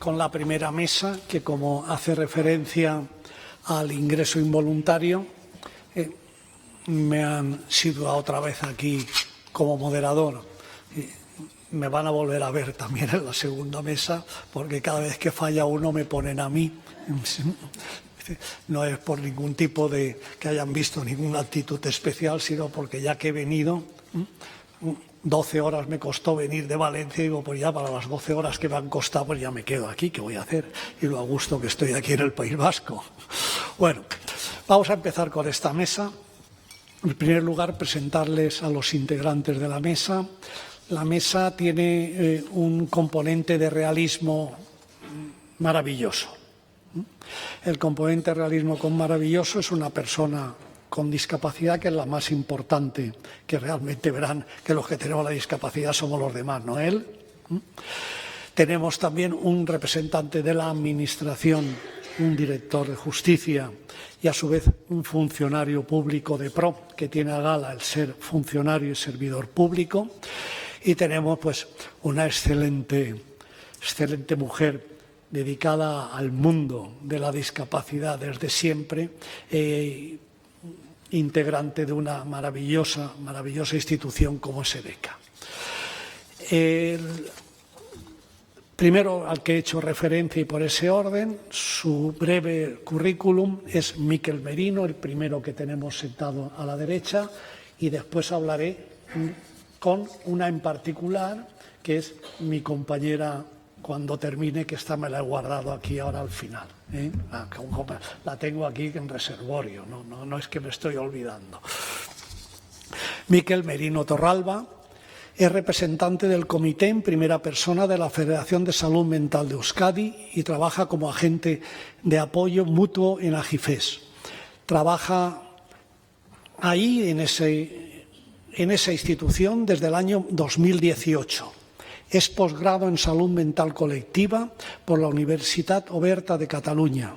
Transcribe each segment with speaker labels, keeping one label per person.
Speaker 1: con la primera mesa, que como hace referencia al ingreso involuntario, me han situado otra vez aquí como moderador. Me van a volver a ver también en la segunda mesa, porque cada vez que falla uno me ponen a mí. No es por ningún tipo de que hayan visto ninguna actitud especial, sino porque ya que he venido, 12 horas me costó venir de Valencia, y digo, pues ya para las 12 horas que me han costado, pues ya me quedo aquí, ¿qué voy a hacer? Y lo a gusto que estoy aquí en el País Vasco. Bueno, vamos a empezar con esta mesa. En primer lugar, presentarles a los integrantes de la mesa. La mesa tiene un componente de realismo maravilloso. El componente de realismo maravilloso es una persona con discapacidad, que es la más importante, que realmente verán que los que tenemos la discapacidad somos los demás, no él. Tenemos también un representante de la Administración, un director de justicia y a su vez un funcionario público de pro, que tiene a gala el ser funcionario y servidor público. Y tenemos pues una excelente mujer dedicada al mundo de la discapacidad desde siempre, integrante de una maravillosa institución como es EDECA. Primero al que he hecho referencia, y por ese orden, su breve currículum es Miquel Merino, el primero que tenemos sentado a la derecha, y después hablaré con una en particular, que es mi compañera cuando termine, que esta me la he guardado aquí ahora al final. La tengo aquí en reservorio, no es que me estoy olvidando. Miquel Merino Torralba es representante del comité en primera persona de la Federación de Salud Mental de Euskadi y trabaja como agente de apoyo mutuo en AGIFES. Trabaja ahí, en esa institución, desde el año 2018. Es posgrado en Salud Mental Colectiva por la Universitat Oberta de Cataluña.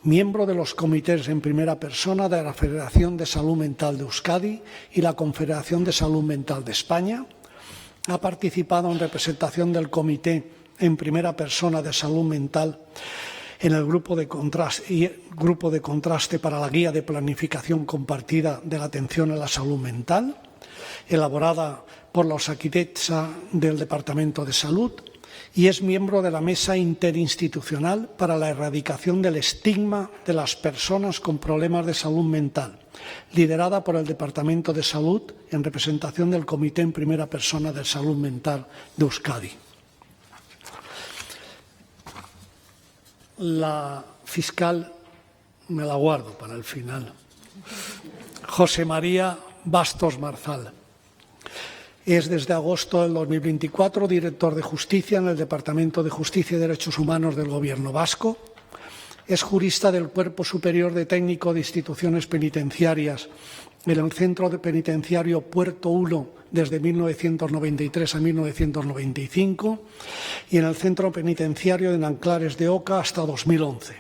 Speaker 1: Miembro de los comités en primera persona de la Federación de Salud Mental de Euskadi y la Confederación de Salud Mental de España. Ha participado en representación del Comité en primera persona de Salud Mental en el grupo de contraste para la Guía de Planificación Compartida de la Atención a la Salud Mental, elaborada por la Osakidetza del Departamento de Salud, y es miembro de la Mesa Interinstitucional para la Erradicación del Estigma de las Personas con Problemas de Salud Mental, liderada por el Departamento de Salud en representación del Comité en primera persona de Salud Mental de Euskadi. La fiscal me la guardo para el final. José María Bastos Marzal. Es desde agosto del 2024 director de Justicia en el Departamento de Justicia y Derechos Humanos del Gobierno vasco. Es jurista del Cuerpo Superior de Técnico de Instituciones Penitenciarias en el Centro Penitenciario Puerto 1 desde 1993 a 1995 y en el Centro Penitenciario de Nanclares de Oca hasta 2011.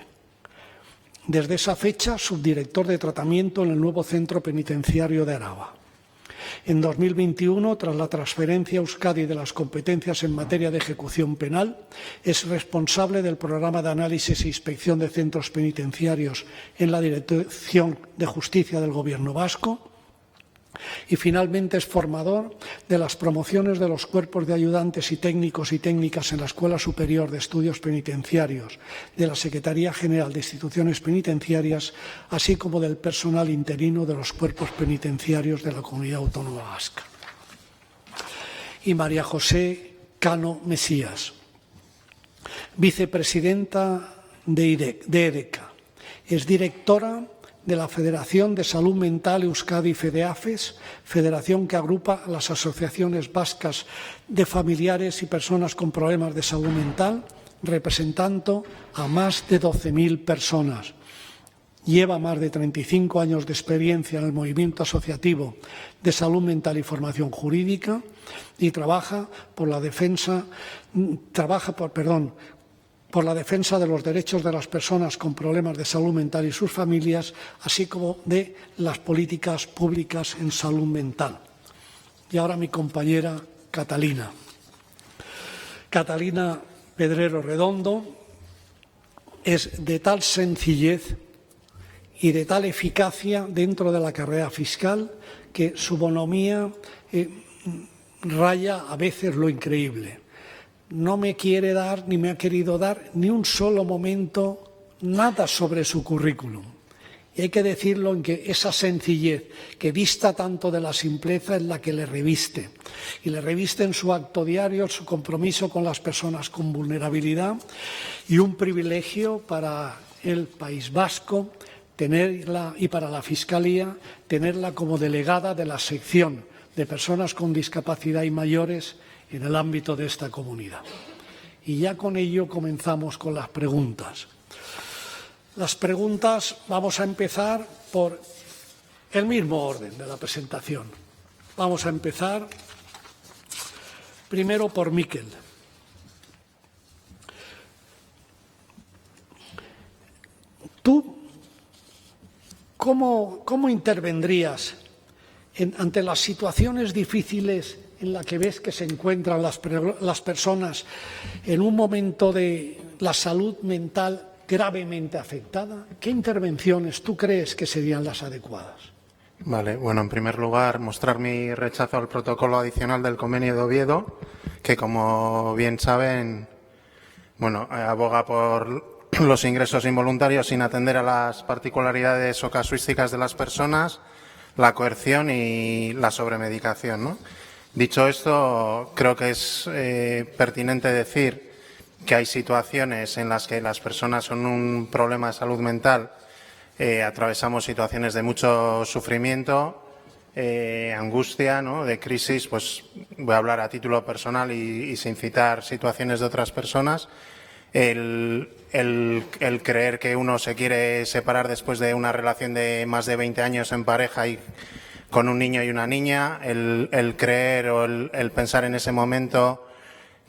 Speaker 1: Desde esa fecha, subdirector de tratamiento en el nuevo Centro Penitenciario de Araba. En 2021, tras la transferencia a Euskadi de las competencias en materia de ejecución penal, es responsable del programa de análisis e inspección de centros penitenciarios en la Dirección de Justicia del Gobierno vasco. Y finalmente es formador de las promociones de los cuerpos de ayudantes y técnicos y técnicas en la Escuela Superior de Estudios Penitenciarios de la Secretaría General de Instituciones Penitenciarias, así como del personal interino de los cuerpos penitenciarios de la Comunidad Autónoma Vasca. Y María José Cano Mesías, vicepresidenta de EDECA. Es directora de la Federación de Salud Mental Euskadi FEDEAFES, federación que agrupa a las asociaciones vascas de familiares y personas con problemas de salud mental, representando a más de 12.000 personas. Lleva más de 35 años de experiencia en el movimiento asociativo de salud mental y formación jurídica y trabaja por la defensa de los derechos de las personas con problemas de salud mental y sus familias, así como de las políticas públicas en salud mental. Y ahora mi compañera Catalina. Catalina Pedrero Redondo es de tal sencillez y de tal eficacia dentro de la carrera fiscal que su bonomía raya a veces lo increíble. No me quiere dar, ni me ha querido dar, ni un solo momento nada sobre su currículum. Y hay que decirlo en que esa sencillez que dista tanto de la simpleza es la que le reviste. Y le reviste en su acto diario, su compromiso con las personas con vulnerabilidad y un privilegio para el País Vasco tenerla, y para la Fiscalía, tenerla como delegada de la sección de personas con discapacidad y mayores en el ámbito de esta comunidad. Y ya con ello comenzamos con las preguntas. Las preguntas vamos a empezar por el mismo orden de la presentación. Vamos a empezar primero por Miquel. ¿Tú cómo intervendrías ante las situaciones difíciles en las que ves que se encuentran las personas en un momento de la salud mental gravemente afectada? ¿Qué intervenciones tú crees que serían las adecuadas?
Speaker 2: Vale, bueno, en primer lugar, mostrar mi rechazo al protocolo adicional del Convenio de Oviedo, que, como bien saben, bueno, aboga por los ingresos involuntarios sin atender a las particularidades o casuísticas de las personas, la coerción y la sobremedicación, ¿no? Dicho esto, creo que es pertinente decir que hay situaciones en las que las personas con un problema de salud mental atravesamos situaciones de mucho sufrimiento, angustia, ¿no?, de crisis. Pues voy a hablar a título personal y sin citar situaciones de otras personas. El creer que uno se quiere separar después de una relación de más de 20 años en pareja y con un niño y una niña, el creer o el pensar en ese momento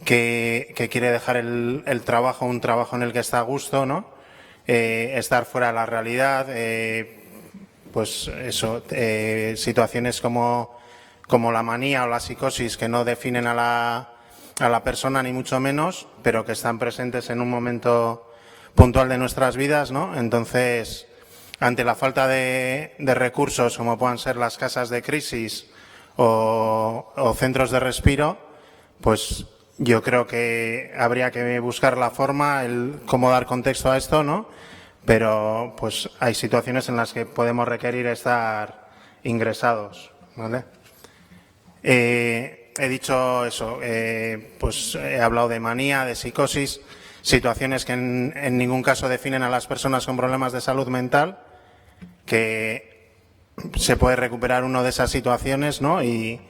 Speaker 2: que quiere dejar el trabajo, un trabajo en el que está a gusto, ¿no? Estar fuera de la realidad, pues eso, situaciones como la manía o la psicosis que no definen a la persona ni mucho menos, pero que están presentes en un momento puntual de nuestras vidas, ¿no? Entonces, ante la falta de recursos, como puedan ser las casas de crisis o centros de respiro, pues yo creo que habría que buscar la forma, cómo dar contexto a esto, ¿no? Pero pues hay situaciones en las que podemos requerir estar ingresados, ¿vale? He dicho eso, pues he hablado de manía, de psicosis, situaciones que en ningún caso definen a las personas con problemas de salud mental, que se puede recuperar uno de esas situaciones, ¿no? Y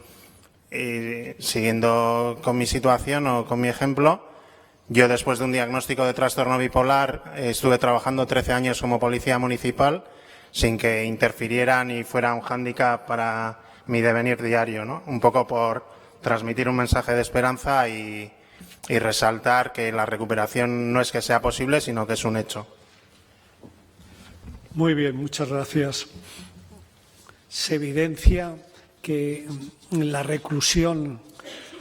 Speaker 2: siguiendo con mi situación o con mi ejemplo, yo después de un diagnóstico de trastorno bipolar estuve trabajando 13 años como policía municipal sin que interfiriera ni fuera un hándicap para mi devenir diario, ¿no? Un poco por transmitir un mensaje de esperanza y resaltar que la recuperación no es que sea posible, sino que es un hecho.
Speaker 1: Muy bien, muchas gracias. Se evidencia que la reclusión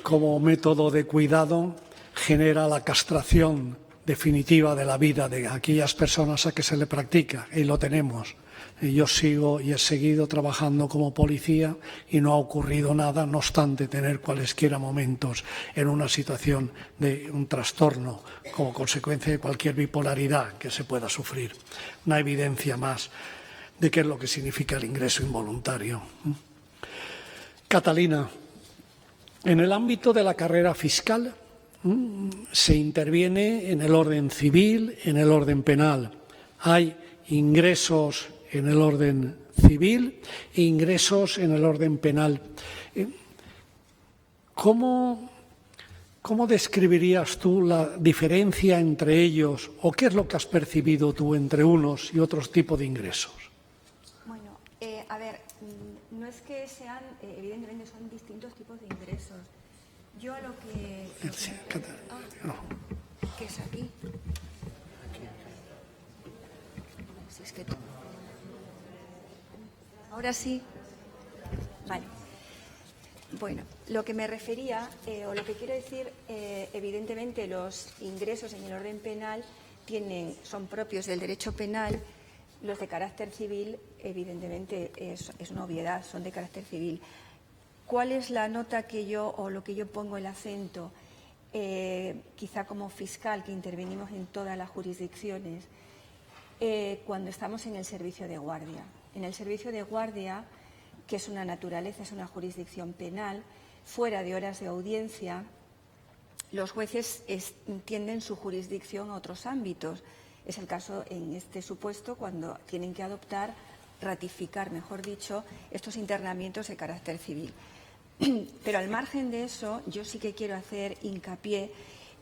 Speaker 1: como método de cuidado genera la castración definitiva de la vida de aquellas personas a que se le practica, y lo tenemos. Yo sigo y he seguido trabajando como policía y no ha ocurrido nada, no obstante tener cualesquiera momentos en una situación de un trastorno como consecuencia de cualquier bipolaridad que se pueda sufrir. Una evidencia más de qué es lo que significa el ingreso involuntario. Catalina, en el ámbito de la carrera fiscal se interviene en el orden civil, en el orden penal. Hay ingresos en el orden civil e ingresos en el orden penal. ¿Cómo describirías tú la diferencia entre ellos o qué es lo que has percibido tú entre unos y otros tipos de ingresos?
Speaker 3: Bueno, a ver, no es que sean, evidentemente son distintos tipos de ingresos. Yo lo que... ¿Qué es aquí? Si es que... Ahora sí. Vale. Bueno, lo que me refería, o lo que quiero decir, evidentemente los ingresos en el orden penal son propios del derecho penal. Los de carácter civil, evidentemente, es una obviedad, son de carácter civil. ¿Cuál es la nota o lo que yo pongo el acento? Quizá como fiscal, que intervenimos en todas las jurisdicciones, cuando estamos en el servicio de guardia. En el servicio de guardia, que es una naturaleza, es una jurisdicción penal, fuera de horas de audiencia, los jueces tienden su jurisdicción a otros ámbitos. Es el caso en este supuesto cuando tienen que ratificar, mejor dicho, estos internamientos de carácter civil. Pero al margen de eso, yo sí que quiero hacer hincapié,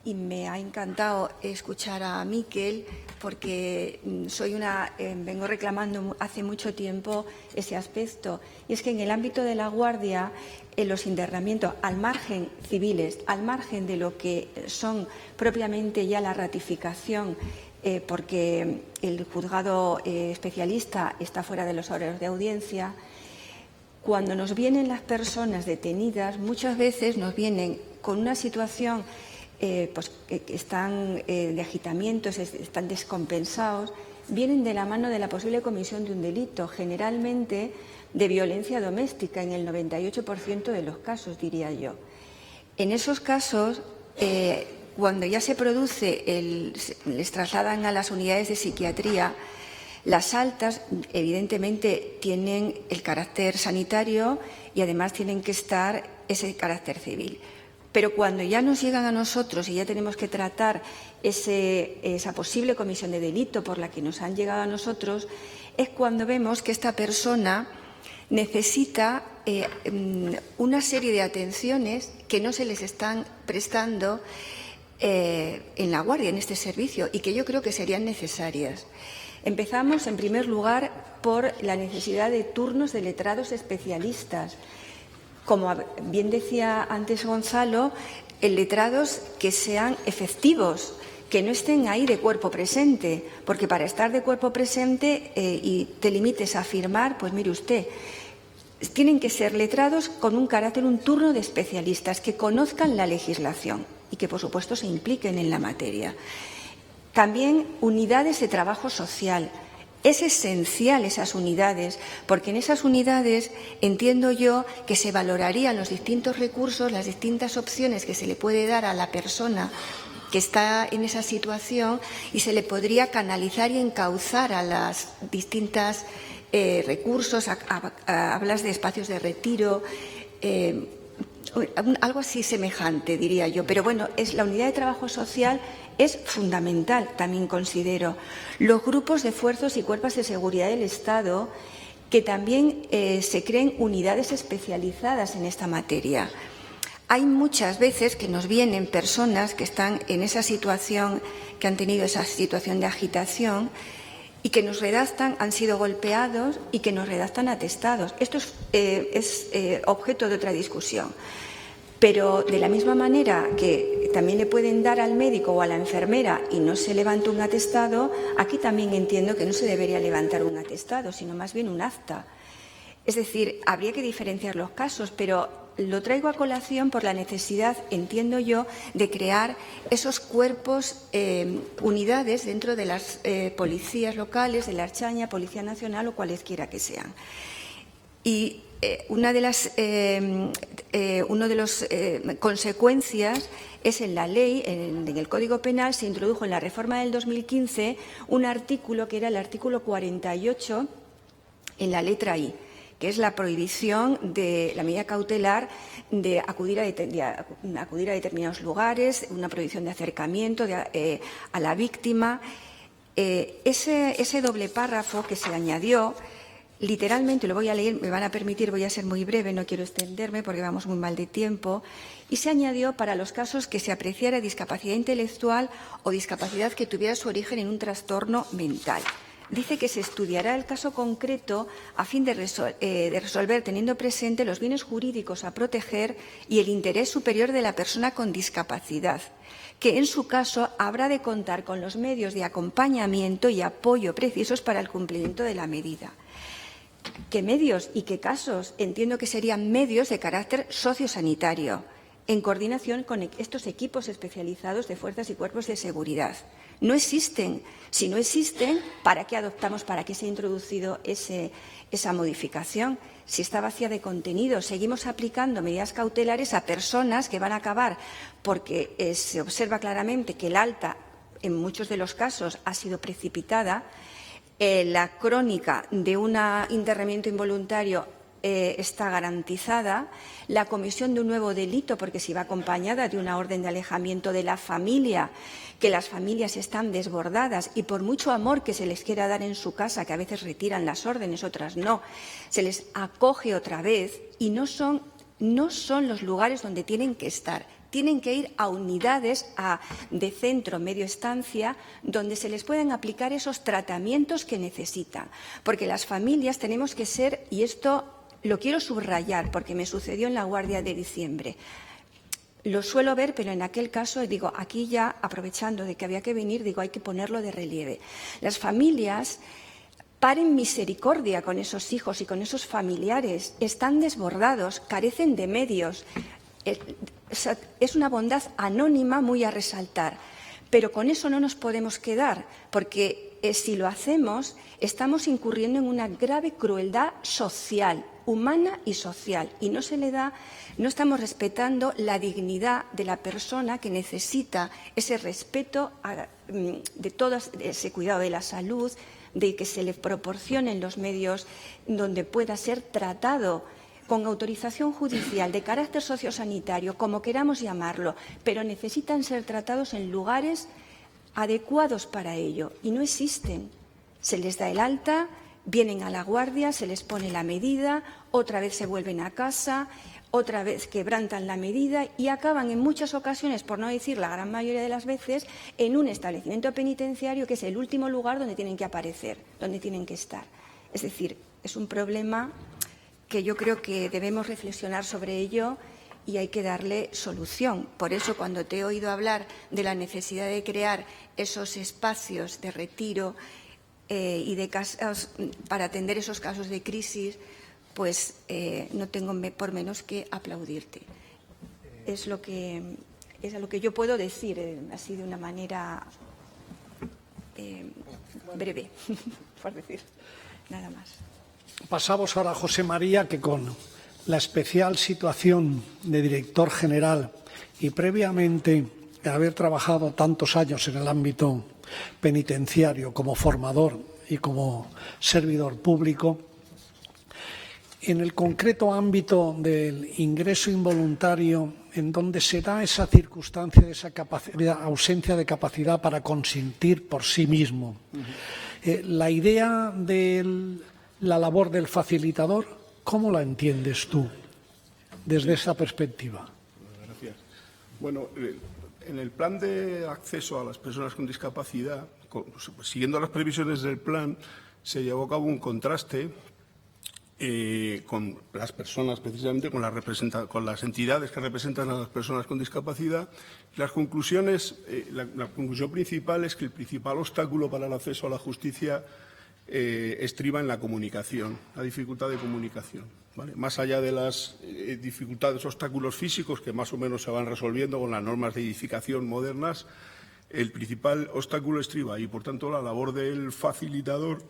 Speaker 3: y me ha encantado escuchar a Miquel, porque vengo reclamando hace mucho tiempo ese aspecto, y es que en el ámbito de la guardia, en los internamientos al margen civiles, al margen de lo que son propiamente ya la ratificación, porque el juzgado especialista está fuera de los horarios de audiencia, cuando nos vienen las personas detenidas, muchas veces nos vienen con una situación que están de agitamientos, están descompensados, vienen de la mano de la posible comisión de un delito, generalmente de violencia doméstica, en el 98% de los casos, diría yo. En esos casos, cuando ya se produce, les trasladan a las unidades de psiquiatría. Las altas, evidentemente, tienen el carácter sanitario y además tienen que estar ese carácter civil. Pero cuando ya nos llegan a nosotros y ya tenemos que tratar esa posible comisión de delito por la que nos han llegado a nosotros, es cuando vemos que esta persona necesita una serie de atenciones que no se les están prestando en la guardia, en este servicio, y que yo creo que serían necesarias. Empezamos, en primer lugar, por la necesidad de turnos de letrados especialistas. Como bien decía antes Gonzalo, letrados que sean efectivos, que no estén ahí de cuerpo presente, porque para estar de cuerpo presente y te limites a firmar, pues mire usted, tienen que ser letrados con un carácter, un turno de especialistas que conozcan la legislación y que, por supuesto, se impliquen en la materia. También unidades de trabajo social. Es esencial esas unidades, porque en esas unidades entiendo yo que se valorarían los distintos recursos, las distintas opciones que se le puede dar a la persona que está en esa situación, y se le podría canalizar y encauzar a las distintas recursos. Hablas de espacios de retiro, algo así semejante, diría yo. Pero bueno, la unidad de trabajo social es fundamental, también considero. Los grupos de esfuerzos y cuerpos de seguridad del Estado, que también se creen unidades especializadas en esta materia. Hay muchas veces que nos vienen personas que están en esa situación, que han tenido esa situación de agitación y que nos redactan, han sido golpeados y que nos redactan atestados. Esto es objeto de otra discusión. Pero de la misma manera que también le pueden dar al médico o a la enfermera y no se levanta un atestado, aquí también entiendo que no se debería levantar un atestado, sino más bien un acta. Es decir, habría que diferenciar los casos, pero lo traigo a colación por la necesidad, entiendo yo, de crear esos cuerpos, unidades dentro de las policías locales, de la Ertzaintza, Policía Nacional o cualesquiera que sean. Y una de las consecuencias es en la ley, en el Código Penal, se introdujo en la reforma del 2015 un artículo que era el artículo 48 en la letra I, que es la prohibición de la medida cautelar de acudir a determinados lugares, una prohibición de acercamiento a la víctima. Ese doble párrafo que se añadió, literalmente, lo voy a leer, me van a permitir, voy a ser muy breve, no quiero extenderme porque vamos muy mal de tiempo, y se añadió para los casos que se apreciara discapacidad intelectual o discapacidad que tuviera su origen en un trastorno mental. Dice que se estudiará el caso concreto a fin de resolver teniendo presente los bienes jurídicos a proteger y el interés superior de la persona con discapacidad, que en su caso habrá de contar con los medios de acompañamiento y apoyo precisos para el cumplimiento de la medida. ¿Qué medios y qué casos? Entiendo que serían medios de carácter sociosanitario, en coordinación con estos equipos especializados de fuerzas y cuerpos de seguridad. No existen. Si no existen, ¿para qué adoptamos, para qué se ha introducido esa modificación? Si está vacía de contenido, seguimos aplicando medidas cautelares a personas que van a acabar porque se observa claramente que el alta, en muchos de los casos, ha sido precipitada. La crónica de un internamiento involuntario está garantizada, la comisión de un nuevo delito, porque si va acompañada de una orden de alejamiento de la familia, que las familias están desbordadas y por mucho amor que se les quiera dar en su casa, que a veces retiran las órdenes, otras no, se les acoge otra vez y no son los lugares donde tienen que estar. Tienen que ir a unidades de centro, medio estancia, donde se les pueden aplicar esos tratamientos que necesitan. Porque las familias tenemos que ser, y esto lo quiero subrayar porque me sucedió en la Guardia de Diciembre. Lo suelo ver, pero en aquel caso, digo, aquí ya, aprovechando de que había que venir, digo, hay que ponerlo de relieve. Las familias paren misericordia con esos hijos y con esos familiares. Están desbordados, carecen de medios. Es una bondad anónima muy a resaltar, pero con eso no nos podemos quedar, porque si lo hacemos estamos incurriendo en una grave crueldad social, humana y social, y no estamos respetando la dignidad de la persona que necesita ese respeto de todo ese cuidado de la salud, de que se le proporcionen los medios donde pueda ser tratado con autorización judicial de carácter sociosanitario, como queramos llamarlo, pero necesitan ser tratados en lugares adecuados para ello, y no existen. Se les da el alta, vienen a la guardia, se les pone la medida, otra vez se vuelven a casa, otra vez quebrantan la medida y acaban en muchas ocasiones, por no decir la gran mayoría de las veces, en un establecimiento penitenciario que es el último lugar donde tienen que aparecer, donde tienen que estar. Es decir, es un problema que yo creo que debemos reflexionar sobre ello y hay que darle solución. Por eso, cuando te he oído hablar de la necesidad de crear esos espacios de retiro y de casos para atender esos casos de crisis, pues no tengo por menos que aplaudirte. Es lo que yo puedo decir, así de una manera breve, por decir nada más.
Speaker 1: Pasamos ahora a José María, que con la especial situación de director general y previamente de haber trabajado tantos años en el ámbito penitenciario como formador y como servidor público, en el concreto ámbito del ingreso involuntario, en donde se da esa circunstancia de esa ausencia de capacidad para consentir por sí mismo, la idea de la labor del facilitador, ¿cómo la entiendes tú desde esa perspectiva?
Speaker 4: Gracias. Bueno, en el plan de acceso a las personas con discapacidad, siguiendo las previsiones del plan, se llevó a cabo un contraste con las personas, precisamente con las entidades que representan a las personas con discapacidad. Las conclusiones, la conclusión principal es que el principal obstáculo para el acceso a la justicia estriba en la comunicación, la dificultad de comunicación, ¿vale? Más allá de las dificultades, obstáculos físicos que más o menos se van resolviendo con las normas de edificación modernas, el principal obstáculo estriba y, por tanto, la labor del facilitador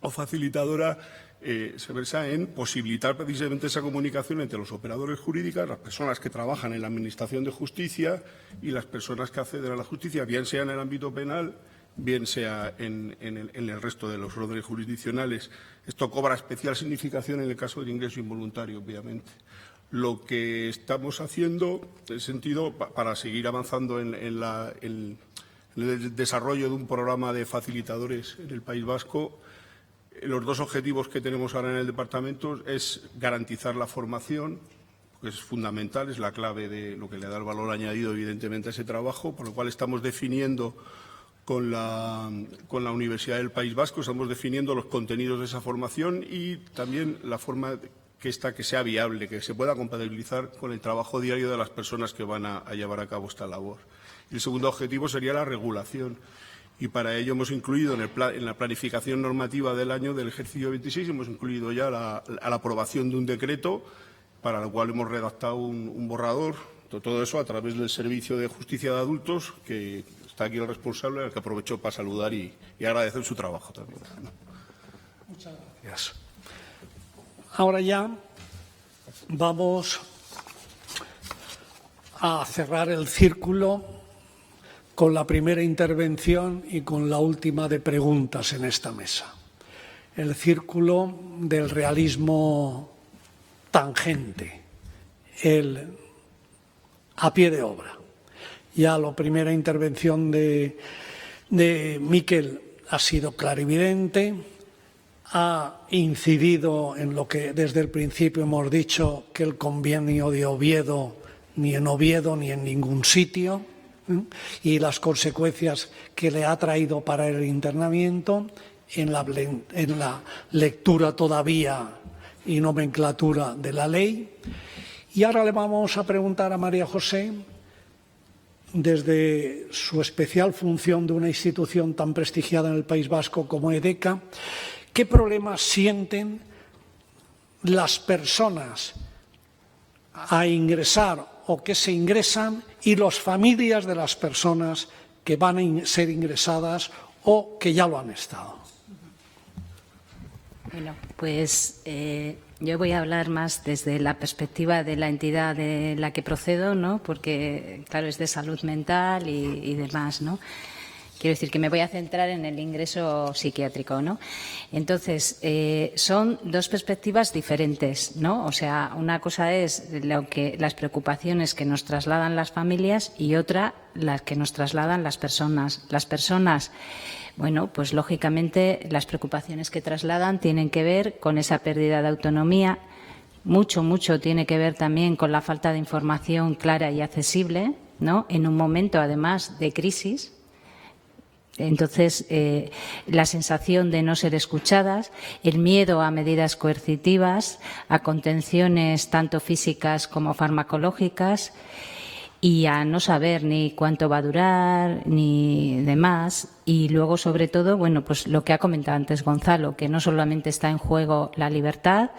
Speaker 4: o facilitadora se versa en posibilitar precisamente esa comunicación entre los operadores jurídicos, las personas que trabajan en la Administración de Justicia y las personas que acceden a la justicia, bien sea en el ámbito penal, bien sea en el resto de los órdenes jurisdiccionales. Esto cobra especial significación en el caso del ingreso involuntario, obviamente. Lo que estamos haciendo, en el sentido, para seguir avanzando en el desarrollo de un programa de facilitadores en el País Vasco, los dos objetivos que tenemos ahora en el departamento es garantizar la formación, que es fundamental, es la clave de lo que le da el valor añadido, evidentemente, a ese trabajo, por lo cual estamos definiendo con la Universidad del País Vasco, estamos definiendo los contenidos de esa formación y también la forma que sea viable, que se pueda compatibilizar con el trabajo diario de las personas que van a llevar a cabo esta labor. Y el segundo objetivo sería la regulación. Y para ello hemos incluido en la planificación normativa del año del ejercicio 26, hemos incluido ya la aprobación de un decreto para el cual hemos redactado un borrador. Todo eso a través del Servicio de Justicia de Adultos, que está aquí el responsable, al que aprovecho para saludar y agradecer su trabajo también.
Speaker 1: Muchas gracias. Ahora ya vamos a cerrar el círculo con la primera intervención y con la última de preguntas en esta mesa. El círculo del realismo tangente, el a pie de obra. Ya la primera intervención de Miquel ha sido clarividente, ha incidido en lo que desde el principio hemos dicho, que el convenio de Oviedo, ni en Oviedo ni en ningún sitio, y las consecuencias que le ha traído para el internamiento, en la lectura todavía y nomenclatura de la ley. Y ahora le vamos a preguntar a María José, desde su especial función de una institución tan prestigiada en el País Vasco como EDECA, ¿qué problemas sienten las personas a ingresar o que se ingresan y las familias de las personas que van a ser ingresadas o que ya lo han estado?
Speaker 5: Bueno, pues yo voy a hablar más desde la perspectiva de la entidad de la que procedo, ¿no? Porque, claro, es de salud mental y demás, ¿no? Quiero decir que me voy a centrar en el ingreso psiquiátrico, ¿no? Entonces, son dos perspectivas diferentes, ¿no? O sea, una cosa es las preocupaciones que nos trasladan las familias y otra las que nos trasladan las personas. Las personas, bueno, pues lógicamente las preocupaciones que trasladan tienen que ver con esa pérdida de autonomía. Mucho tiene que ver también con la falta de información clara y accesible, ¿no? En un momento, además, de crisis. Entonces, la sensación de no ser escuchadas, el miedo a medidas coercitivas, a contenciones tanto físicas como farmacológicas y a no saber ni cuánto va a durar ni demás. Y luego, sobre todo, bueno, pues lo que ha comentado antes Gonzalo, que no solamente está en juego la libertad,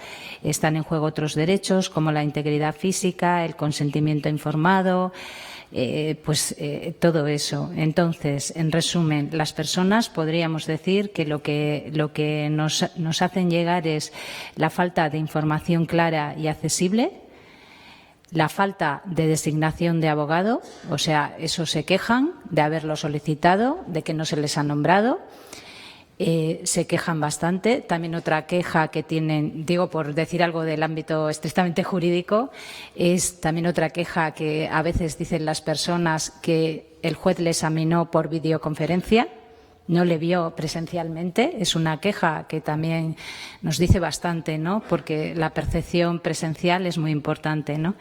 Speaker 5: están en juego otros derechos como la integridad física, el consentimiento informado, todo eso. Entonces, en resumen, las personas podríamos decir que lo que nos hacen llegar es la falta de información clara y accesible, la falta de designación de abogado, o sea, eso se quejan de haberlo solicitado, de que no se les ha nombrado. Se quejan bastante. También otra queja que tienen, digo por decir algo del ámbito estrictamente jurídico, es también otra queja que a veces dicen las personas que el juez le examinó por videoconferencia, no le vio presencialmente. Es una queja que también nos dice bastante, ¿no? Porque la percepción presencial es muy importante, ¿no?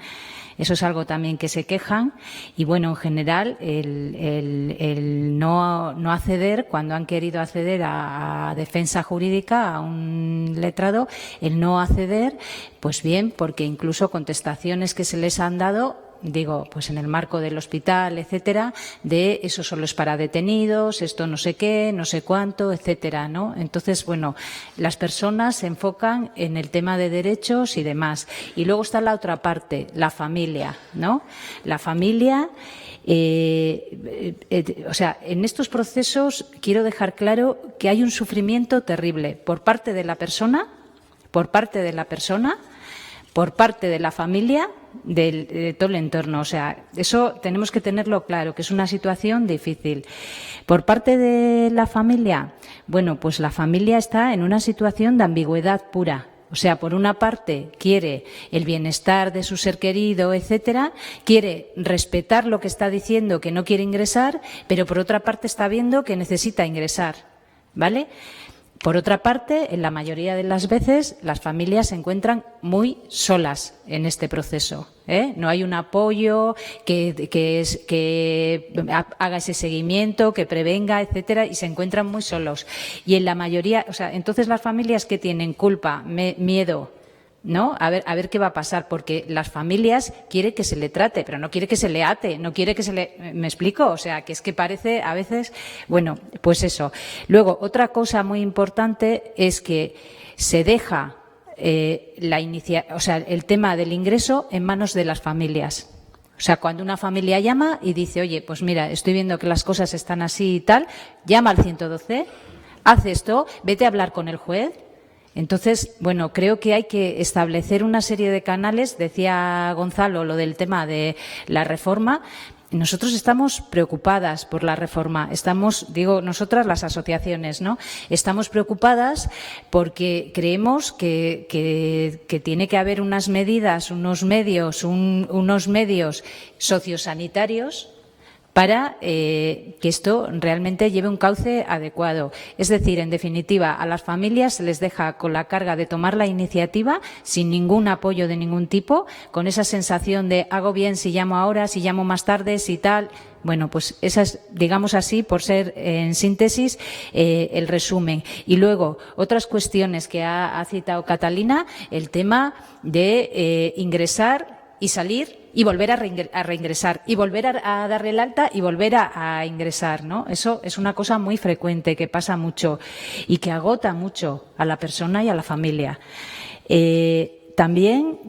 Speaker 5: Eso es algo también que se quejan. Y, bueno, en general, el no acceder, cuando han querido acceder a defensa jurídica, a un letrado, el no acceder, pues bien, porque incluso contestaciones que se les han dado, digo, pues en el marco del hospital, etcétera, de eso solo es para detenidos, esto no sé qué, no sé cuánto, etcétera, ¿no? Entonces, bueno, las personas se enfocan en el tema de derechos y demás. Y luego está la otra parte, la familia, ¿no? La familia, o sea, en estos procesos quiero dejar claro que hay un sufrimiento terrible por parte de la persona, por parte de la familia, de todo el entorno. O sea, eso tenemos que tenerlo claro, que es una situación difícil. Por parte de la familia, bueno, pues la familia está en una situación de ambigüedad pura. O sea, por una parte quiere el bienestar de su ser querido, etcétera, quiere respetar lo que está diciendo, que no quiere ingresar, pero por otra parte está viendo que necesita ingresar, ¿vale? Por otra parte, en la mayoría de las veces, las familias se encuentran muy solas en este proceso, ¿eh? No hay un apoyo que haga ese seguimiento, que prevenga, etcétera, y se encuentran muy solos. Y en la mayoría, o sea, entonces las familias que tienen culpa, miedo, ¿no? A ver qué va a pasar, porque las familias quieren que se le trate, pero no quiere que se le ate, no quiere que se le... ¿Me explico? O sea, que es que parece a veces... Bueno, pues eso. Luego, otra cosa muy importante es que se deja el tema del ingreso en manos de las familias. O sea, cuando una familia llama y dice, oye, pues mira, estoy viendo que las cosas están así y tal, llama al 112, haz esto, vete a hablar con el juez. Entonces, bueno, creo que hay que establecer una serie de canales. Decía Gonzalo lo del tema de la reforma. Nosotros estamos preocupadas por la reforma. Digo, nosotras las asociaciones, ¿no? Estamos preocupadas porque creemos que tiene que haber unas medidas, unos medios sociosanitarios para que esto realmente lleve un cauce adecuado. Es decir, en definitiva, a las familias se les deja con la carga de tomar la iniciativa sin ningún apoyo de ningún tipo, con esa sensación de hago bien si llamo ahora, si llamo más tarde, si tal. Bueno, pues esa es, digamos así, por ser en síntesis, el resumen. Y luego, otras cuestiones que ha citado Catalina, el tema de ingresar y salir y volver a reingresar y volver a darle el alta y volver a ingresar, ¿no? Eso es una cosa muy frecuente que pasa mucho y que agota mucho a la persona y a la familia. También,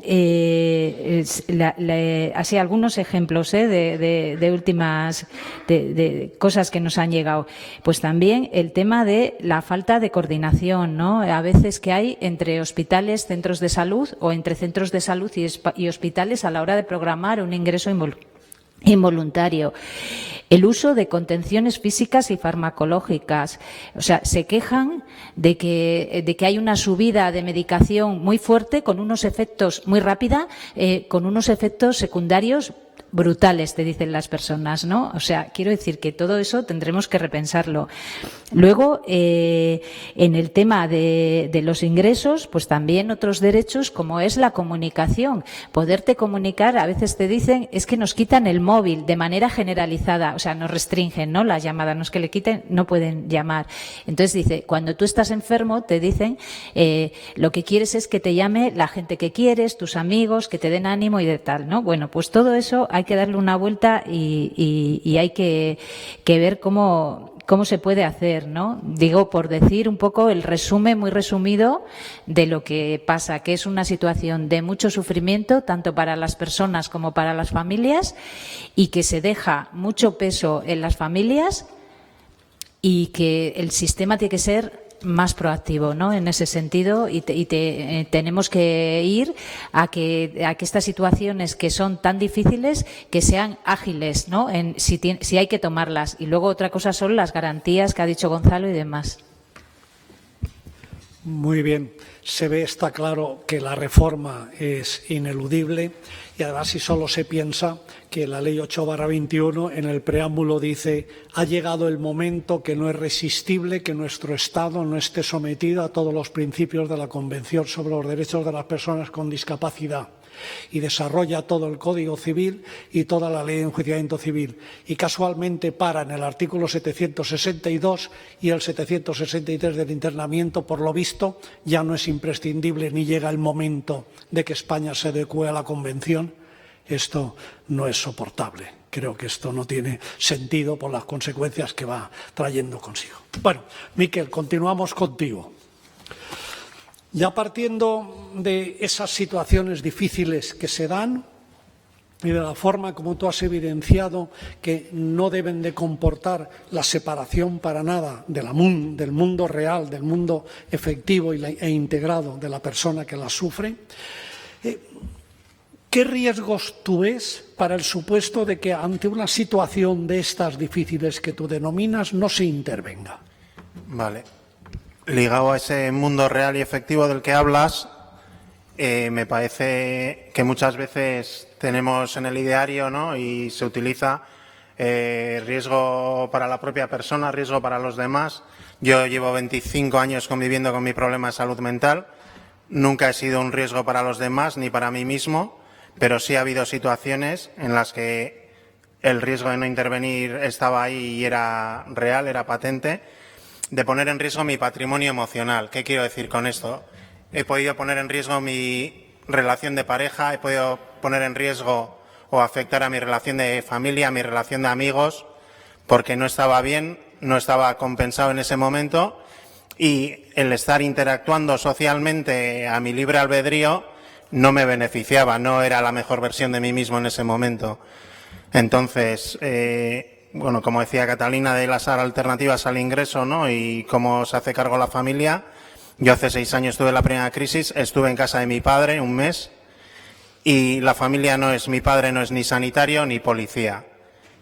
Speaker 5: así algunos ejemplos de últimas de cosas que nos han llegado. Pues también el tema de la falta de coordinación, ¿no? A veces que hay entre hospitales, centros de salud o entre centros de salud y hospitales a la hora de programar un ingreso involuntario. El uso de contenciones físicas y farmacológicas. O sea, se quejan de que hay una subida de medicación muy fuerte con unos efectos muy rápida, con unos efectos secundarios brutales, te dicen las personas, ¿no? O sea, quiero decir que todo eso tendremos que repensarlo. Luego, en el tema de los ingresos, pues también otros derechos como es la comunicación. Poderte comunicar, a veces te dicen, es que nos quitan el móvil de manera generalizada, o sea, nos restringen, ¿no? La llamada, no es que le quiten, no pueden llamar. Entonces dice, cuando tú estás enfermo, te dicen, lo que quieres es que te llame la gente que quieres, tus amigos, que te den ánimo y de tal, ¿no? Bueno, pues todo eso hay que darle una vuelta y hay que ver cómo se puede hacer, ¿no? Digo, por decir un poco el resumen muy resumido de lo que pasa, que es una situación de mucho sufrimiento, tanto para las personas como para las familias, y que se deja mucho peso en las familias y que el sistema tiene que ser más proactivo, ¿no? En ese sentido, y tenemos que ir a que estas situaciones que son tan difíciles que sean ágiles, ¿no? Si hay que tomarlas. Y luego otra cosa son las garantías que ha dicho Gonzalo y demás.
Speaker 1: Muy bien. Está claro que la reforma es ineludible y además si solo se piensa que la Ley 8/21 en el preámbulo dice ha llegado el momento que no es resistible que nuestro Estado no esté sometido a todos los principios de la Convención sobre los Derechos de las Personas con Discapacidad y desarrolla todo el Código Civil y toda la Ley de Enjuiciamiento Civil. Y casualmente para en el artículo 762 y el 763 del internamiento, por lo visto, ya no es imprescindible ni llega el momento de que España se adecue a la Convención. Esto no es soportable. Creo que esto no tiene sentido por las consecuencias que va trayendo consigo. Bueno, Miquel, continuamos contigo. Ya partiendo de esas situaciones difíciles que se dan y de la forma como tú has evidenciado que no deben de comportar la separación para nada del mundo real, del mundo efectivo e integrado de la persona que la sufre, ¿qué riesgos tú ves para el supuesto de que ante una situación de estas difíciles que tú denominas no se intervenga?
Speaker 2: Vale. Ligado a ese mundo real y efectivo del que hablas, me parece que muchas veces tenemos en el ideario, ¿no? Y se utiliza riesgo para la propia persona, riesgo para los demás. Yo llevo 25 años conviviendo con mi problema de salud mental. Nunca he sido un riesgo para los demás ni para mí mismo, pero sí ha habido situaciones en las que el riesgo de no intervenir estaba ahí y era real, era patente, de poner en riesgo mi patrimonio emocional. ¿Qué quiero decir con esto? he podido poner en riesgo mi relación de pareja, he podido poner en riesgo o afectar a mi relación de familia, a mi relación de amigos, porque no estaba bien, no estaba compensado en ese momento, y el estar interactuando socialmente a mi libre albedrío no me beneficiaba, no era la mejor versión de mí mismo en ese momento. Entonces, bueno, como decía Catalina, de las alternativas al ingreso, ¿no?, y cómo se hace cargo la familia. Yo hace 6 años tuve la primera crisis, estuve en casa de mi padre un mes, y la familia no es, mi padre no es ni sanitario ni policía,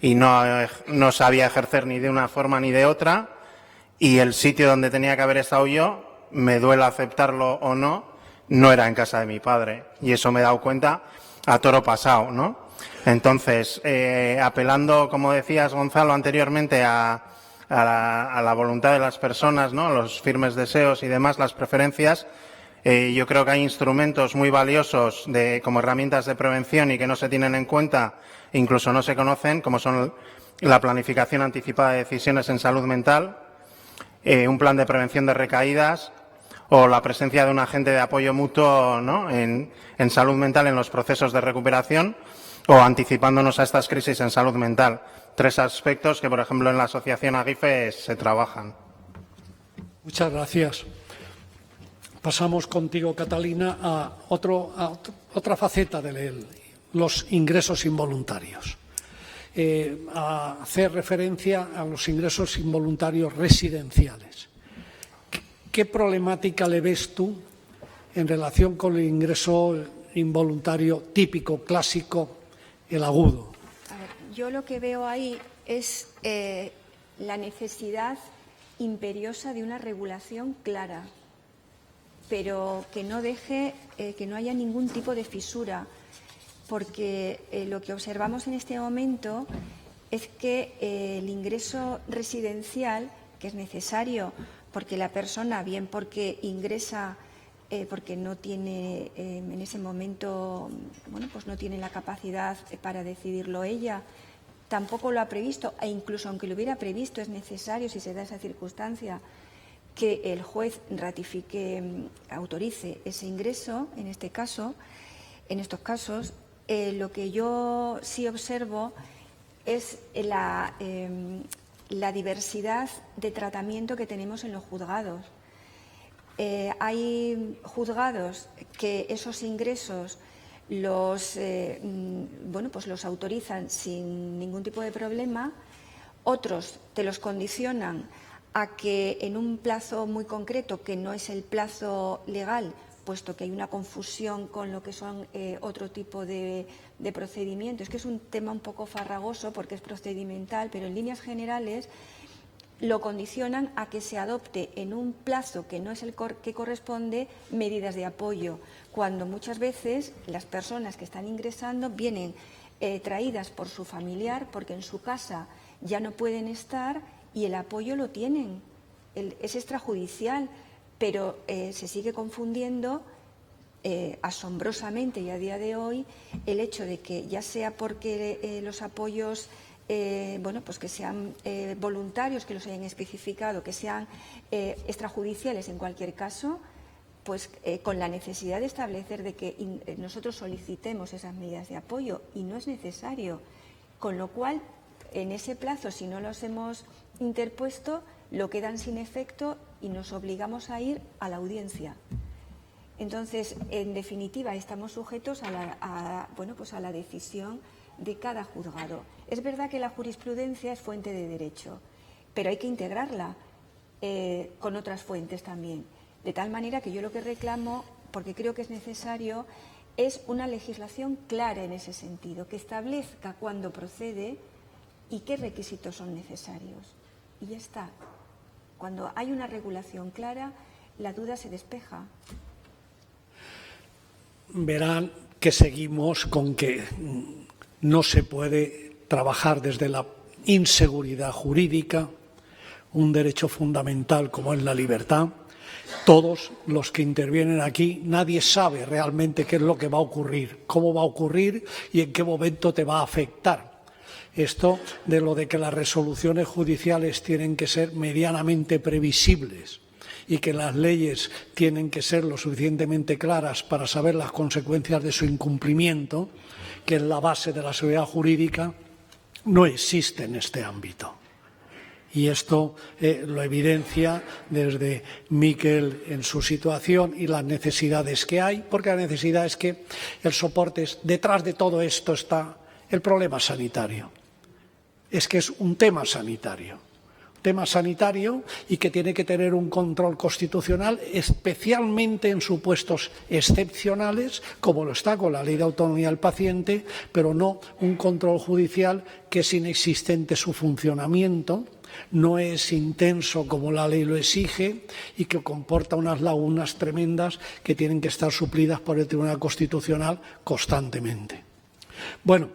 Speaker 2: y no sabía ejercer ni de una forma ni de otra, y el sitio donde tenía que haber estado yo, me duele aceptarlo o no, no era en casa de mi padre, y eso me he dado cuenta a toro pasado, ¿no? Entonces, apelando, como decías, Gonzalo, anteriormente a la voluntad de las personas, ¿no?, los firmes deseos y demás, las preferencias, yo creo que hay instrumentos muy valiosos como herramientas de prevención y que no se tienen en cuenta, incluso no se conocen, como son la planificación anticipada de decisiones en salud mental, un plan de prevención de recaídas o la presencia de un agente de apoyo mutuo, ¿no?, en salud mental en los procesos de recuperación, o anticipándonos a estas crisis en salud mental. 3 aspectos que, por ejemplo, en la asociación AGIFE se trabajan.
Speaker 1: Muchas gracias. Pasamos contigo, Catalina, a otra faceta de los ingresos involuntarios. A hacer referencia a los ingresos involuntarios residenciales. ¿Qué problemática le ves tú en relación con el ingreso involuntario típico, clásico, el agudo?
Speaker 3: A ver, yo lo que veo ahí es la necesidad imperiosa de una regulación clara, pero que no deje que no haya ningún tipo de fisura, porque lo que observamos en este momento es que el ingreso residencial, que es necesario porque la persona, bien porque ingresa porque no tiene en ese momento, bueno, pues no tiene la capacidad para decidirlo ella, tampoco lo ha previsto, e incluso aunque lo hubiera previsto, es necesario, si se da esa circunstancia, que el juez ratifique, autorice ese ingreso, en este caso, en estos casos. Lo que yo sí observo es la diversidad de tratamiento que tenemos en los juzgados. Hay juzgados que esos ingresos los autorizan sin ningún tipo de problema, otros te los condicionan a que en un plazo muy concreto, que no es el plazo legal, puesto que hay una confusión con lo que son otro tipo de procedimientos, que es un tema un poco farragoso porque es procedimental, pero en líneas generales lo condicionan a que se adopte en un plazo que no es el que corresponde medidas de apoyo, cuando muchas veces las personas que están ingresando vienen traídas por su familiar porque en su casa ya no pueden estar y el apoyo lo tienen, es extrajudicial, pero se sigue confundiendo asombrosamente y a día de hoy el hecho de que ya sea porque los apoyos pues que sean voluntarios, que los hayan especificado, que sean extrajudiciales en cualquier caso, pues con la necesidad de establecer de que nosotros solicitemos esas medidas de apoyo y no es necesario, con lo cual en ese plazo, si no los hemos interpuesto, lo quedan sin efecto y nos obligamos a ir a la audiencia. Entonces, en definitiva, estamos sujetos a la decisión de cada juzgado. Es verdad que la jurisprudencia es fuente de derecho, pero hay que integrarla con otras fuentes también. De tal manera que yo lo que reclamo, porque creo que es necesario, es una legislación clara en ese sentido, que establezca cuándo procede y qué requisitos son necesarios. Y ya está. Cuando hay una regulación clara, la duda se despeja.
Speaker 1: Verán que seguimos con que no se puede trabajar desde la inseguridad jurídica, un derecho fundamental como es la libertad. Todos los que intervienen aquí, nadie sabe realmente qué es lo que va a ocurrir, cómo va a ocurrir y en qué momento te va a afectar. Esto de lo de que las resoluciones judiciales tienen que ser medianamente previsibles y que las leyes tienen que ser lo suficientemente claras para saber las consecuencias de su incumplimiento, que es la base de la seguridad jurídica, no existe en este ámbito. Y esto lo evidencia desde Miquel en su situación y las necesidades que hay, porque la necesidad es que el soporte es, detrás de todo esto está el problema sanitario. Es que es un tema sanitario y que tiene que tener un control constitucional, especialmente en supuestos excepcionales, como lo está con la Ley de Autonomía del Paciente, pero no un control judicial que es inexistente su funcionamiento, no es intenso como la ley lo exige y que comporta unas lagunas tremendas que tienen que estar suplidas por el Tribunal Constitucional constantemente. Bueno,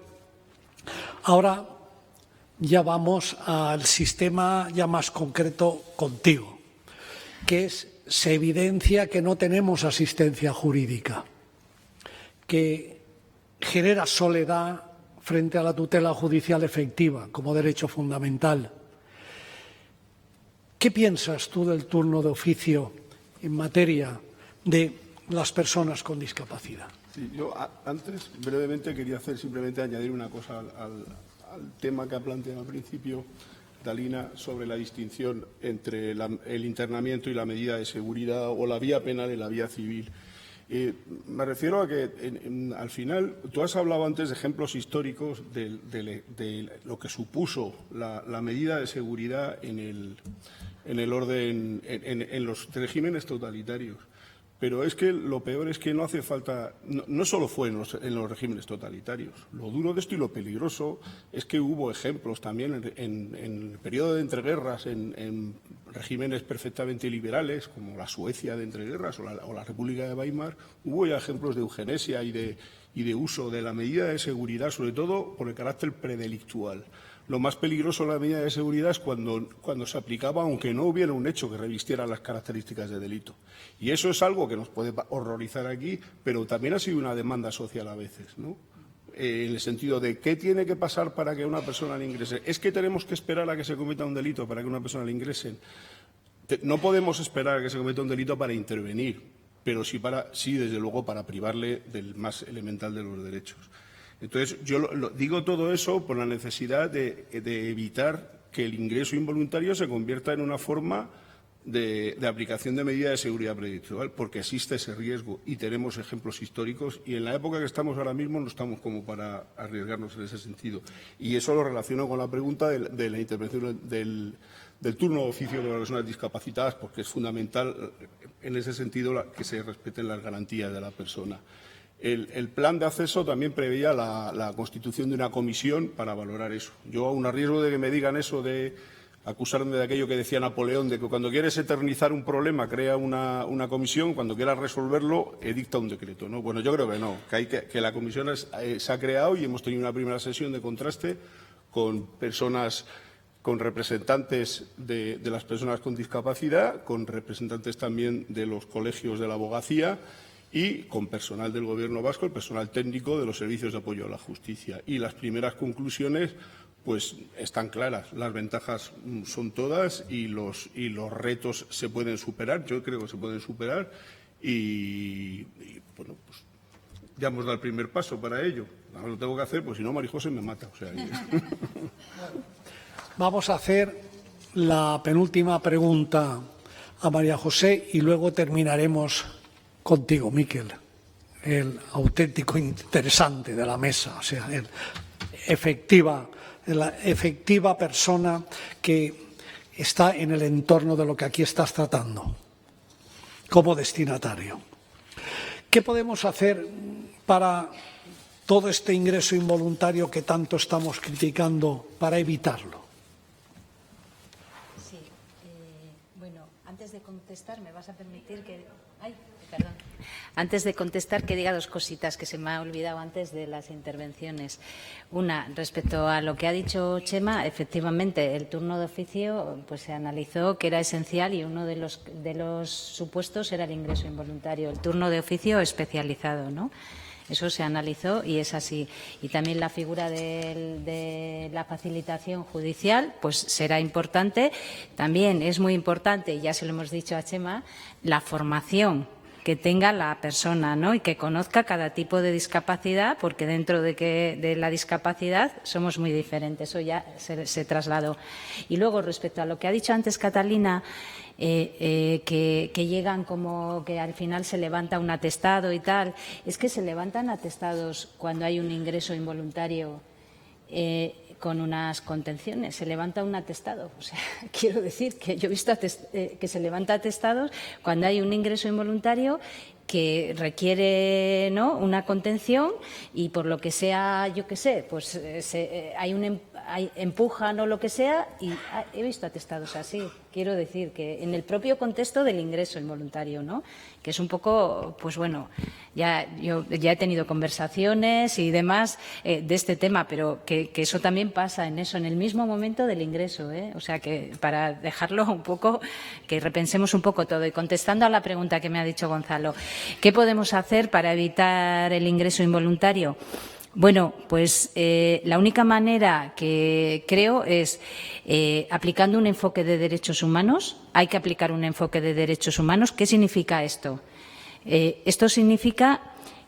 Speaker 1: ahora ya vamos al sistema ya más concreto contigo, que se evidencia que no tenemos asistencia jurídica, que genera soledad frente a la tutela judicial efectiva como derecho fundamental. ¿Qué piensas tú del turno de oficio en materia de las personas con discapacidad?
Speaker 4: Sí, yo antes brevemente quería simplemente añadir una cosa al tema que ha planteado al principio Dalina sobre la distinción entre el internamiento y la medida de seguridad o la vía penal y la vía civil. Me refiero a que al final tú has hablado antes de ejemplos históricos de lo que supuso la medida de seguridad en el orden, en los regímenes totalitarios. Pero es que lo peor es que no hace falta, no solo fue en los regímenes totalitarios. Lo duro de esto y lo peligroso es que hubo ejemplos también en el periodo de entreguerras, en regímenes perfectamente liberales, como la Suecia de entreguerras o la República de Weimar, hubo ya ejemplos de eugenesia y de uso de la medida de seguridad, sobre todo por el carácter predelictual. Lo más peligroso de la medida de seguridad es cuando se aplicaba, aunque no hubiera un hecho que revistiera las características de delito. Y eso es algo que nos puede horrorizar aquí, pero también ha sido una demanda social a veces, ¿no? En el sentido de qué tiene que pasar para que una persona le ingrese. ¿Es que tenemos que esperar a que se cometa un delito para que una persona le ingrese? No podemos esperar a que se cometa un delito para intervenir, pero sí desde luego, para privarle del más elemental de los derechos. Entonces, yo digo todo eso por la necesidad de evitar que el ingreso involuntario se convierta en una forma de aplicación de medidas de seguridad predelictual, porque existe ese riesgo y tenemos ejemplos históricos y en la época que estamos ahora mismo no estamos como para arriesgarnos en ese sentido. Y eso lo relaciono con la pregunta de la intervención del turno de oficio de las personas discapacitadas, porque es fundamental en ese sentido que se respeten las garantías de la persona. El plan de acceso también preveía la constitución de una comisión para valorar eso. Yo, aun a riesgo de que me digan eso de acusarme de aquello que decía Napoleón, de que cuando quieres eternizar un problema crea una comisión, cuando quieras resolverlo dicta un decreto, ¿no? Bueno, yo creo que no, que la comisión se ha creado y hemos tenido una primera sesión de contraste con personas, con representantes de las personas con discapacidad, con representantes también de los colegios de la abogacía y con personal del Gobierno vasco, el personal técnico de los servicios de apoyo a la justicia. Y las primeras conclusiones pues están claras. Las ventajas son todas y los retos se pueden superar. Yo creo que se pueden superar y bueno, pues ya hemos dado el primer paso para ello. Ahora lo tengo que hacer, pues si no, María José me mata. O sea,
Speaker 1: Vamos a hacer la penúltima pregunta a María José y luego terminaremos contigo, Miquel, el auténtico interesante de la mesa, o sea, la efectiva persona que está en el entorno de lo que aquí estás tratando, como destinatario. ¿Qué podemos hacer para todo este ingreso involuntario que tanto estamos criticando para evitarlo?
Speaker 5: Sí, bueno, antes de contestar me vas a permitir que... Ay, perdón. Antes de contestar, que diga dos cositas que se me ha olvidado antes de las intervenciones. Una, respecto a lo que ha dicho Chema, efectivamente, el turno de oficio pues se analizó que era esencial y uno de los supuestos era el ingreso involuntario, el turno de oficio especializado, ¿no? Eso se analizó y es así. Y también la figura de la facilitación judicial, pues será importante. También es muy importante, y ya se lo hemos dicho a Chema, la formación que tenga la persona, ¿no? Y que conozca cada tipo de discapacidad, porque dentro de la discapacidad somos muy diferentes. Eso ya se trasladó. Y luego, respecto a lo que ha dicho antes Catalina, que llegan como que al final se levanta un atestado y tal. Es que se levantan atestados cuando hay un ingreso involuntario con unas contenciones. Se levanta un atestado. O sea, quiero decir que yo he visto que se levanta atestados cuando hay un ingreso involuntario que requiere, ¿no?, una contención y por lo que sea, yo qué sé, pues empujan o lo que sea, y he visto atestados así. Quiero decir que en el propio contexto del ingreso involuntario, ¿no?, que es un poco, pues bueno, yo ya he tenido conversaciones y demás de este tema, pero que eso también pasa en el mismo momento del ingreso, O sea, que para dejarlo un poco, que repensemos un poco todo. Y contestando a la pregunta que me ha dicho Gonzalo, ¿qué podemos hacer para evitar el ingreso involuntario? Bueno, pues la única manera que creo es aplicando un enfoque de derechos humanos. Hay que aplicar un enfoque de derechos humanos. ¿Qué significa esto? Esto significa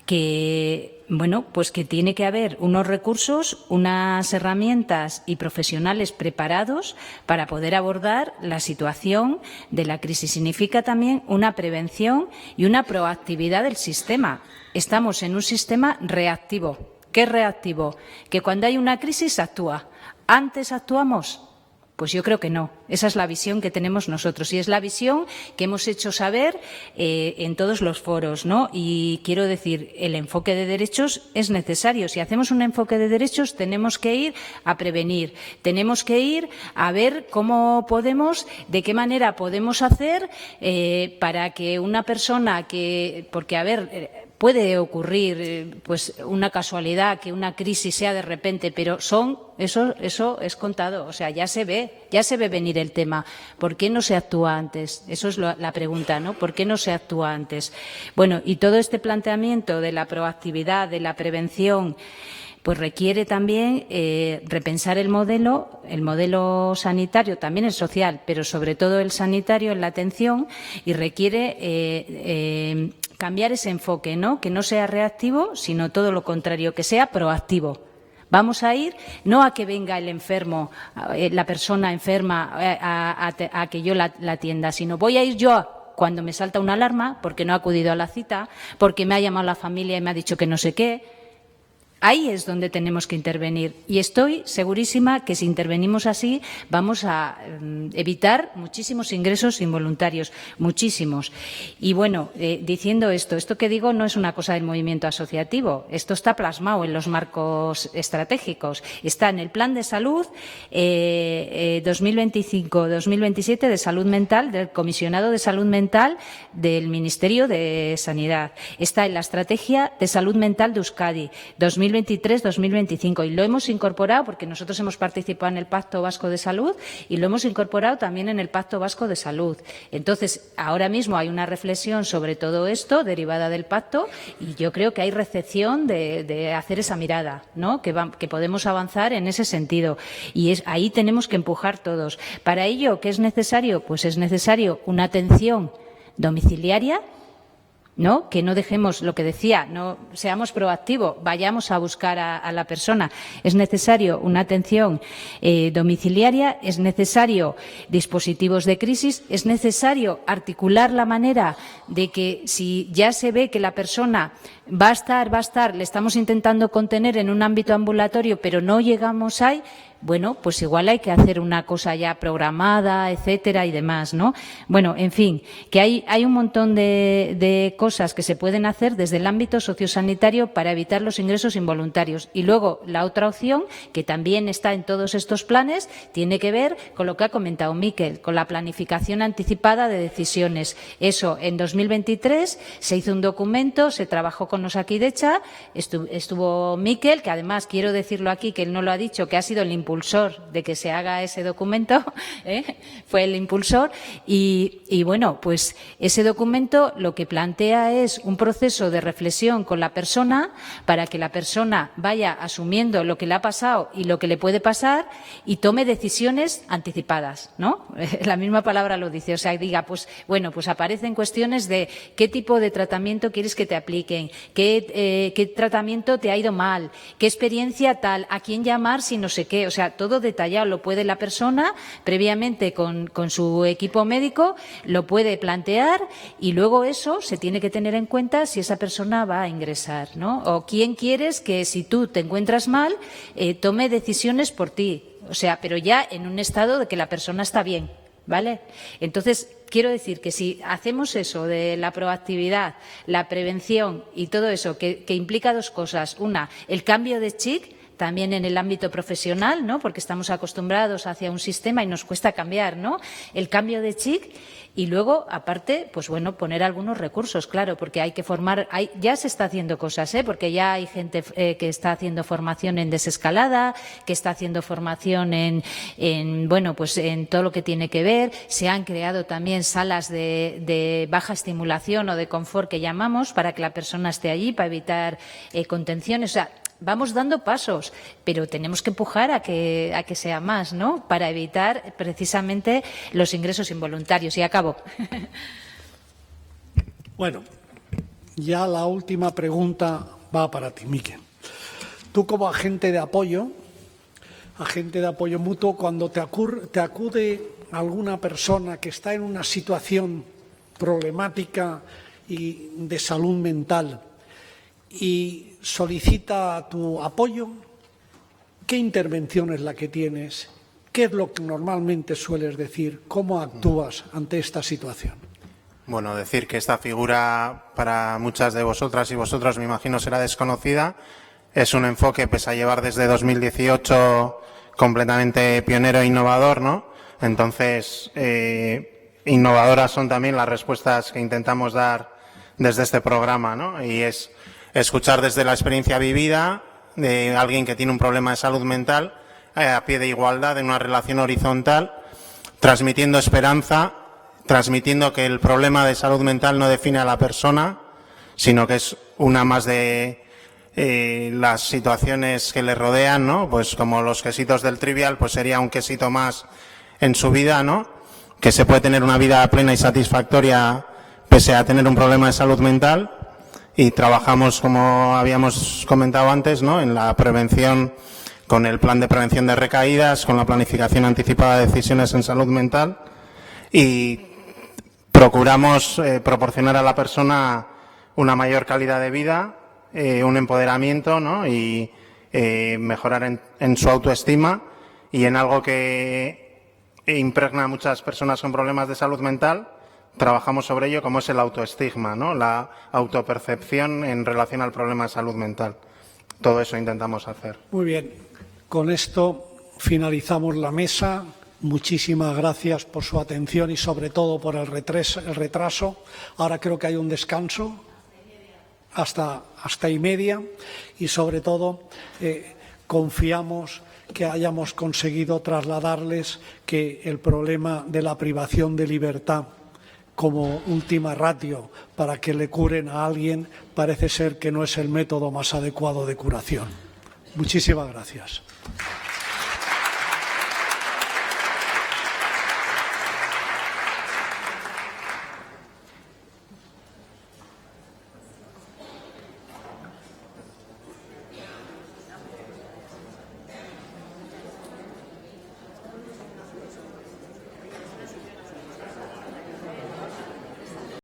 Speaker 5: que, bueno, pues que tiene que haber unos recursos, unas herramientas y profesionales preparados para poder abordar la situación de la crisis. Significa también una prevención y una proactividad del sistema. Estamos en un sistema reactivo. ¿Qué es reactivo? Que cuando hay una crisis actúa. ¿Antes actuamos? Pues yo creo que no. Esa es la visión que tenemos nosotros y es la visión que hemos hecho saber en todos los foros, ¿no? Y quiero decir, el enfoque de derechos es necesario. Si hacemos un enfoque de derechos, tenemos que ir a prevenir, tenemos que ir a ver cómo podemos, de qué manera podemos hacer para que una persona porque, a ver, puede ocurrir pues una casualidad, que una crisis sea de repente, pero eso es contado, o sea, ya se ve venir el tema. ¿Por qué no se actúa antes? Eso es la pregunta, ¿no? ¿Por qué no se actúa antes? Bueno, y todo este planteamiento de la proactividad, de la prevención, pues requiere también repensar el modelo sanitario, también el social, pero sobre todo el sanitario en la atención, y requiere cambiar ese enfoque, ¿no? Que no sea reactivo, sino todo lo contrario, que sea proactivo. Vamos a ir no a que venga el enfermo, la persona enferma, a que yo la atienda, sino voy a ir yo cuando me salta una alarma, porque no he acudido a la cita, porque me ha llamado la familia y me ha dicho que no sé qué. Ahí es donde tenemos que intervenir y estoy segurísima que si intervenimos así vamos a evitar muchísimos ingresos involuntarios, muchísimos. Y bueno, diciendo esto que digo no es una cosa del movimiento asociativo, esto está plasmado en los marcos estratégicos, está en el Plan de Salud 2025-2027 de Salud Mental, del Comisionado de Salud Mental del Ministerio de Sanidad, está en la Estrategia de Salud Mental de Euskadi 2023-2025 y lo hemos incorporado porque nosotros hemos participado en el Pacto Vasco de Salud y lo hemos incorporado también en el Pacto Vasco de Salud. Entonces, ahora mismo hay una reflexión sobre todo esto derivada del pacto y yo creo que hay recepción de hacer esa mirada, ¿no? Que podemos avanzar en ese sentido y ahí tenemos que empujar todos. Para ello, ¿qué es necesario? Pues es necesario una atención domiciliaria, ¿no? Que no dejemos lo que decía, no seamos proactivos, vayamos a buscar a la persona. Es necesario una atención domiciliaria, es necesario dispositivos de crisis, es necesario articular la manera de que si ya se ve que la persona va a estar, le estamos intentando contener en un ámbito ambulatorio, pero no llegamos ahí, bueno, pues igual hay que hacer una cosa ya programada, etcétera y demás, ¿no? Bueno, en fin, que hay un montón de cosas que se pueden hacer desde el ámbito sociosanitario para evitar los ingresos involuntarios. Y luego la otra opción, que también está en todos estos planes, tiene que ver con lo que ha comentado Miquel, con la planificación anticipada de decisiones. Eso, en 2023 se hizo un documento, se trabajó con Osakidecha, estuvo Miquel, que además quiero decirlo aquí, que él no lo ha dicho, que ha sido el impulsor impulsor de que se haga ese documento, fue el impulsor y bueno, pues ese documento lo que plantea es un proceso de reflexión con la persona para que la persona vaya asumiendo lo que le ha pasado y lo que le puede pasar y tome decisiones anticipadas, ¿no? La misma palabra lo dice, o sea, diga, pues bueno, pues aparecen cuestiones de qué tipo de tratamiento quieres que te apliquen, qué tratamiento te ha ido mal, qué experiencia tal, a quién llamar si no sé qué, o sea, todo detallado lo puede la persona previamente con su equipo médico, lo puede plantear y luego eso se tiene que tener en cuenta si esa persona va a ingresar, ¿no? O quién quieres que si tú te encuentras mal, tome decisiones por ti, o sea, pero ya en un estado de que la persona está bien, ¿vale? Entonces, quiero decir que si hacemos eso de la proactividad, la prevención y todo eso, que implica dos cosas. Una, el cambio de chip, también en el ámbito profesional, ¿no? Porque estamos acostumbrados hacia un sistema y nos cuesta cambiar, ¿no? El cambio de chip y luego, aparte, pues bueno, poner algunos recursos, claro, porque hay que formar, ya se está haciendo cosas, porque ya hay gente que está haciendo formación en desescalada, que está haciendo formación bueno, pues en todo lo que tiene que ver. Se han creado también salas de baja estimulación o de confort que llamamos para que la persona esté allí, para evitar contenciones. O sea, vamos dando pasos, pero tenemos que empujar a que sea más, ¿no? Para evitar precisamente los ingresos involuntarios. Y acabo.
Speaker 1: Bueno, ya la última pregunta va para ti, Miquel. Tú como agente de apoyo mutuo, cuando te acude alguna persona que está en una situación problemática y de salud mental y solicita tu apoyo, ¿qué intervención es la que tienes? ¿Qué es lo que normalmente sueles decir? ¿Cómo actúas ante esta situación?
Speaker 2: Bueno, decir que esta figura para muchas de vosotras y vosotros, me imagino, será desconocida. Es un enfoque pese a llevar desde 2018 completamente pionero e innovador, ¿no? Entonces, innovadoras son también las respuestas que intentamos dar desde este programa, ¿no? Y es escuchar desde la experiencia vivida de alguien que tiene un problema de salud mental a pie de igualdad, en una relación horizontal, transmitiendo esperanza, transmitiendo que el problema de salud mental no define a la persona, sino que es una más de las situaciones que le rodean, ¿no? Pues como los quesitos del Trivial, pues sería un quesito más en su vida, ¿no? Que se puede tener una vida plena y satisfactoria pese a tener un problema de salud mental. Y trabajamos, como habíamos comentado antes, ¿no? En la prevención, con el plan de prevención de recaídas, con la planificación anticipada de decisiones en salud mental y procuramos proporcionar a la persona una mayor calidad de vida, un empoderamiento, ¿no? Y mejorar en su autoestima y en algo que impregna a muchas personas con problemas de salud mental. Trabajamos sobre ello, como es el autoestigma, ¿no? La autopercepción en relación al problema de salud mental. Todo eso intentamos hacer.
Speaker 1: Muy bien. Con esto finalizamos la mesa. Muchísimas gracias por su atención y sobre todo por el retraso. Ahora creo que hay un descanso hasta 1:30 y sobre todo confiamos que hayamos conseguido trasladarles que el problema de la privación de libertad como última ratio para que le curen a alguien parece ser que no es el método más adecuado de curación. Muchísimas gracias.